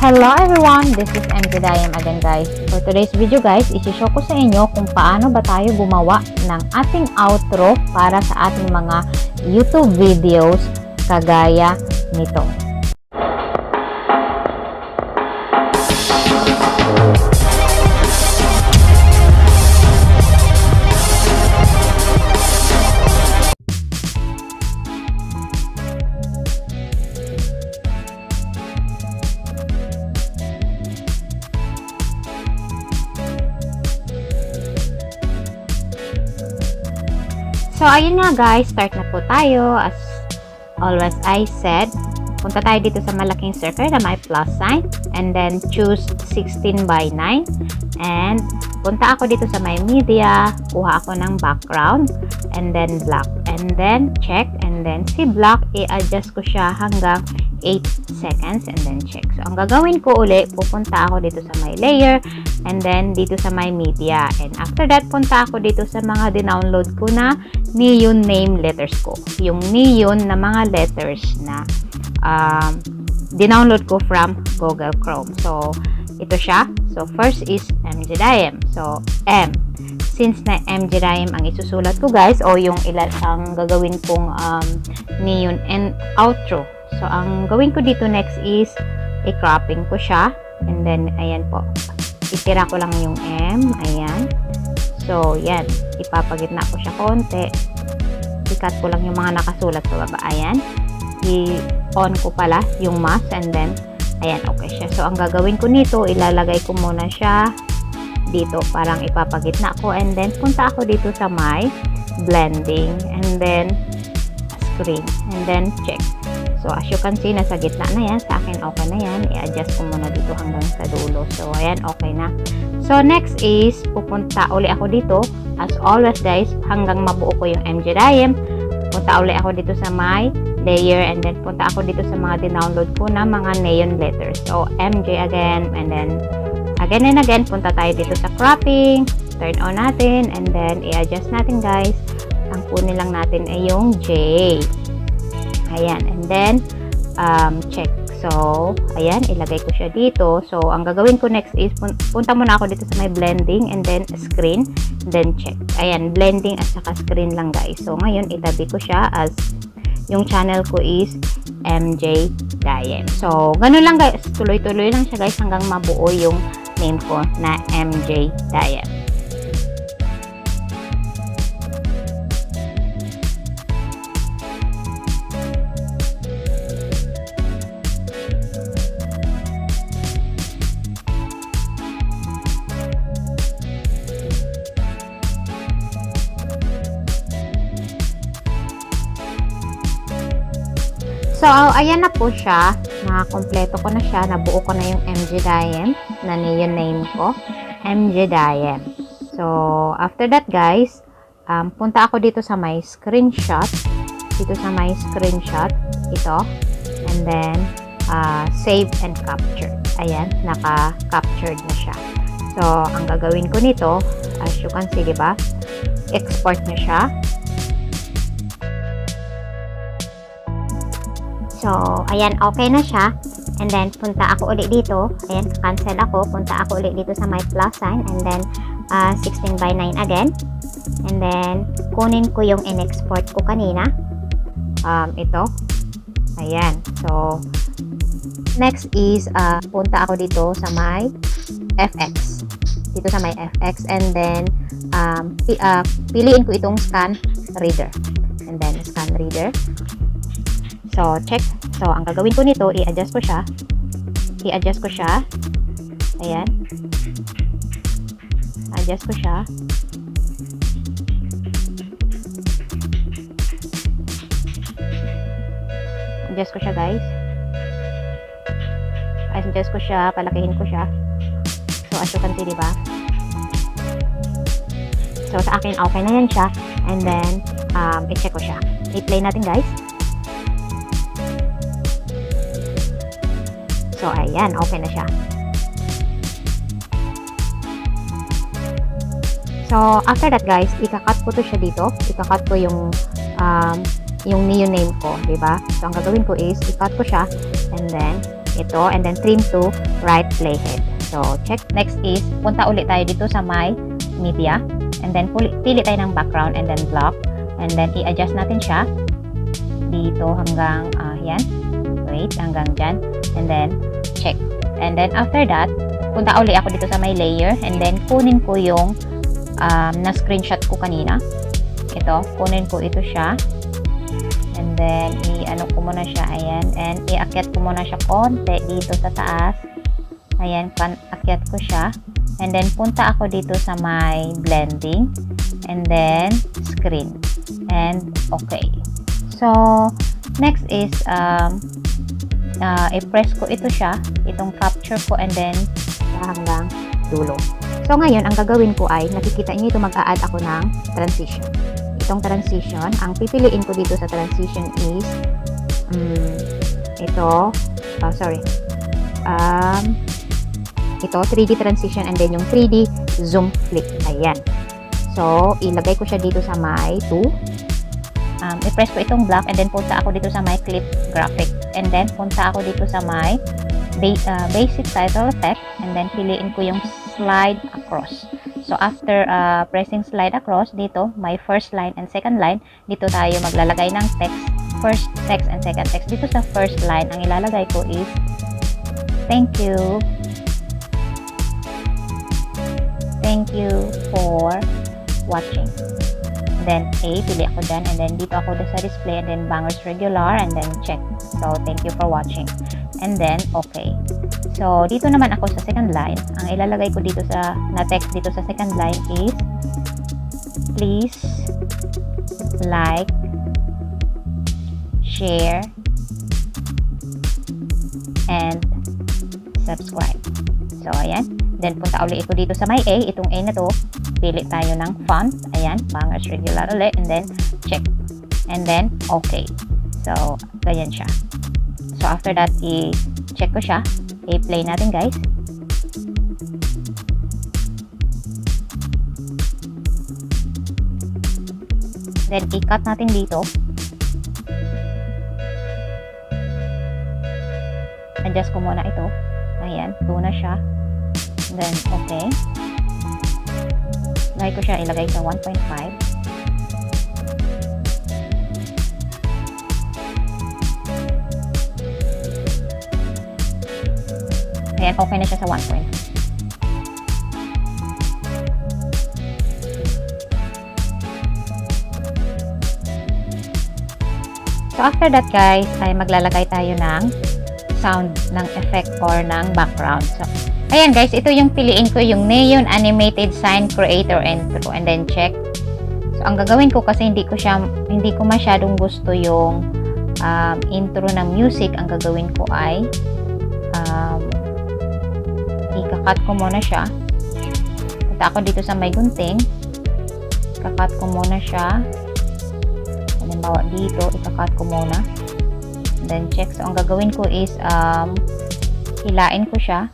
Hello everyone, this is MJ again guys. For today's video guys, isi-show ko sa inyo kung paano ba tayo gumawa ng ating outro para sa ating mga YouTube videos kagaya nito. So, ayun nga guys, start na po tayo. As always I said, punta tayo dito sa malaking circle na may plus sign. And then, choose 16:9. And, punta ako dito sa may media. Kuha ako ng background. And then, black. And then, check. And then, si black, i-adjust ko siya hanggang 8 seconds. And then, check. So, ang gagawin ko uli, pupunta ako dito sa may layer. And then, dito sa my media. And after that, punta ako dito sa mga dinownload ko na neon name letters ko. Yung neon na mga letters na dinownload ko from Google Chrome. So, ito siya. So, first is MJDIM. So, M. Since na MJDIM ang isusulat ko guys, o yung ang gagawin kong neon and outro. So, ang gawin ko dito next is i-cropping ko siya. And then, ayan po. Itira ko lang yung M. Ayan. So, yan. Ipapagitna ko siya konti. I-cut ko lang yung mga nakasulat sa baba. Ayan. I-on ko pala yung mouse. And then, ayan. Okay siya. So, ang gagawin ko nito, ilalagay ko muna siya dito. Parang ipapagitna ko. And then, punta ako dito sa my blending. And then, screen. And then, check. So, as you can see, nasa gitna na yan. Sa akin, okay na yan. I-adjust ko muna dito hanggang sa dulo. So, ayan, okay na. So, next is, pupunta uli ako dito. As always, guys, hanggang mabuo ko yung MJDIM. Punta uli ako dito sa my layer. And then, punta ako dito sa mga dinownload ko na mga neon letters. So, MJ again. And then, again and again, punta tayo dito sa cropping. Turn on natin. And then, i-adjust natin, guys. Ang kunin lang natin ay yung J. Ayan, and then, check. So, ayan, ilagay ko siya dito. So, ang gagawin ko next is, punta muna ako dito sa may blending, and then screen, then check. Ayan, blending at saka screen lang guys. So, ngayon, itabi ko siya as, yung channel ko is MJDIM. So, ganun lang guys, tuloy-tuloy lang siya guys, hanggang mabuo yung name ko na MJDIM. So, ayan na po siya. Nakakompleto ko na siya. Nabuo ko na yung MJDIM na neon name ko. MJDIM. So, after that guys, punta ako dito sa my screenshot. Dito sa my screenshot. Ito. And then, save and capture. Ayan, naka-captured na siya. So, ang gagawin ko nito, as you can see, diba? Export na siya. So, ayan, okay na siya. And then, punta ako ulit dito. Ayan, cancel ako. Punta ako ulit dito sa my plus sign. And then, 16:9 again. And then, kunin ko yung in-export ko kanina. Ito. Ayan. So, next is, punta ako dito sa my FX. Dito sa my FX. And then, piliin ko itong scan reader. And then, scan reader. So, check. So, ang gagawin ko nito, i-adjust ko siya. I-adjust ko siya. Ayan. Adjust ko siya. Adjust ko siya, guys. Adjust ko siya. Palakihin ko siya. So, as you can see, diba? So, sa akin, okay na yan siya. And then, i-check ko siya. I-play natin, guys. So, ayan, okay na siya. So, after that guys, ika-cut ko to siya dito. Ika-cut ko yung neon name ko, diba? So, ang gagawin ko is, i-cut ko siya, and then, ito, and then trim to right playhead. So, check. Next is, punta ulit tayo dito sa my media, and then pili tayo ng background and then block, and then i-adjust natin siya dito hanggang, yan. Wait, hanggang dyan, and then check. And then after that, punta ulit ako dito sa my layer, and then kunin ko yung na-screenshot ko kanina. Ito, kunin ko ito siya. And then, i-ano ko muna siya, ayan. And i-akyat ko muna siya konti dito sa taas. Ayan, akyat ko siya. And then, punta ako dito sa my blending. And then, screen. And, okay. So, next is, i-press ko ito siya. Itong capture ko, and then, hanggang dulo. So, ngayon, ang gagawin ko ay, nakikita niyo ito, mag-a-add ako ng transition. Itong transition, ang pipiliin ko dito sa transition is ito, ito 3D transition, and then yung 3D zoom flip. Ayan. So, ilagay ko siya dito sa my 2. I-press ko itong block, and then punta ako dito sa my clip graphic, and then punta ako dito sa my basic title effect, and then piliin ko yung slide across. So, after pressing slide across, dito, my first line and second line, dito tayo maglalagay ng text, first text and second text. Dito sa first line, ang ilalagay ko is, thank you for watching. And then, A, pili ako dyan, and then dito ako sa display, and then bangers regular, and then check. So, thank you for watching. And then, okay. So, dito naman ako sa second line. Ang ilalagay ko dito na text dito sa second line is, please like, share, and subscribe. So, ayan. Then, punta ulit ito dito sa my A. Itong A na to, pili tayo ng font. Ayan, bangers regular ulit. And then, check. And then, okay. So, ganyan siya. So, after that, i-check ko siya. I-play natin, guys. Then, i-cut natin dito. Adjust ko muna ito. Ayan, 2 na siya. Then, okay. Lagay ko siya, ilagay sa 1.5. Ayan, okay na siya sa 1 point. So, after that, guys, ay maglalagay tayo ng sound, ng effect, or ng background. So, ayan, guys, ito yung piliin ko, yung Neon Animated Sign Creator Intro. And then, check. So, ang gagawin ko, kasi hindi ko masyadong gusto yung intro ng music. Ang gagawin ko ay ika-cut ko muna siya. Punta ako dito sa may gunting. Ika-cut ko muna siya. Halimbawa dito, ika-cut ko muna. And then check. So, ang gagawin ko is hilain ko siya.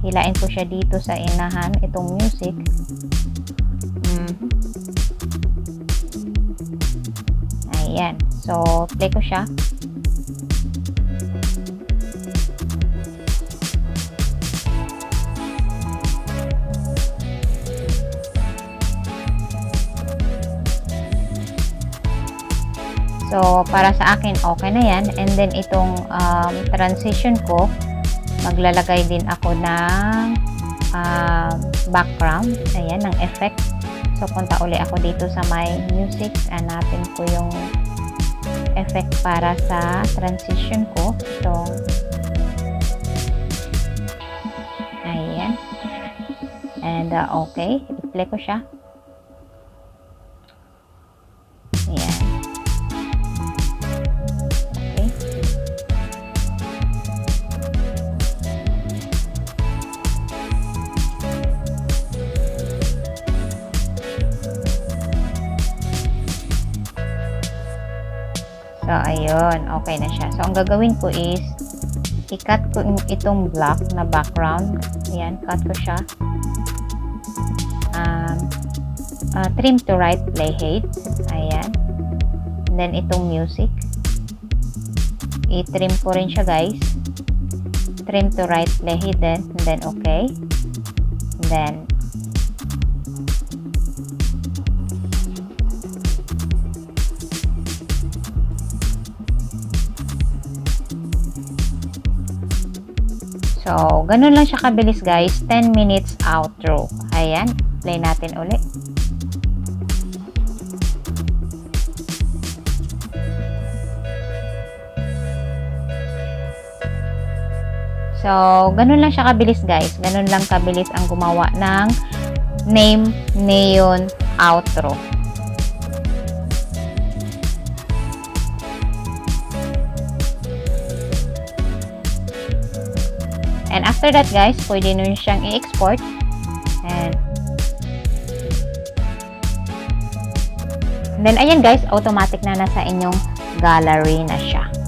Hilain ko siya dito sa inahan, itong music. Ayan. So, play ko siya. So, para sa akin, okay na yan. And then, itong transition ko, maglalagay din ako ng background. Ayan, ng effect. So, punta uli ako dito sa my music. Hanapin ko yung effect para sa transition ko. So, ayan. And, okay. I-play ko siya. Ayan. So, ayun. Okay na siya. So, ang gagawin ko is, i-cut ko itong black na background. Ayan, cut ko siya. Trim to right playhead. Ayan. And then, itong music. I-trim ko rin siya, guys. trim to right play hidden, and then okay. And then so, ganun lang siya kabilis guys. 10 minutes outro. Ayan. Play natin ulit. So, ganun lang siya kabilis guys. Ganun lang kabilis ang gumawa ng name, neon, outro. And after that guys, pwede nun siyang i-export. And then ayan guys, automatic na nasa inyong gallery na siya.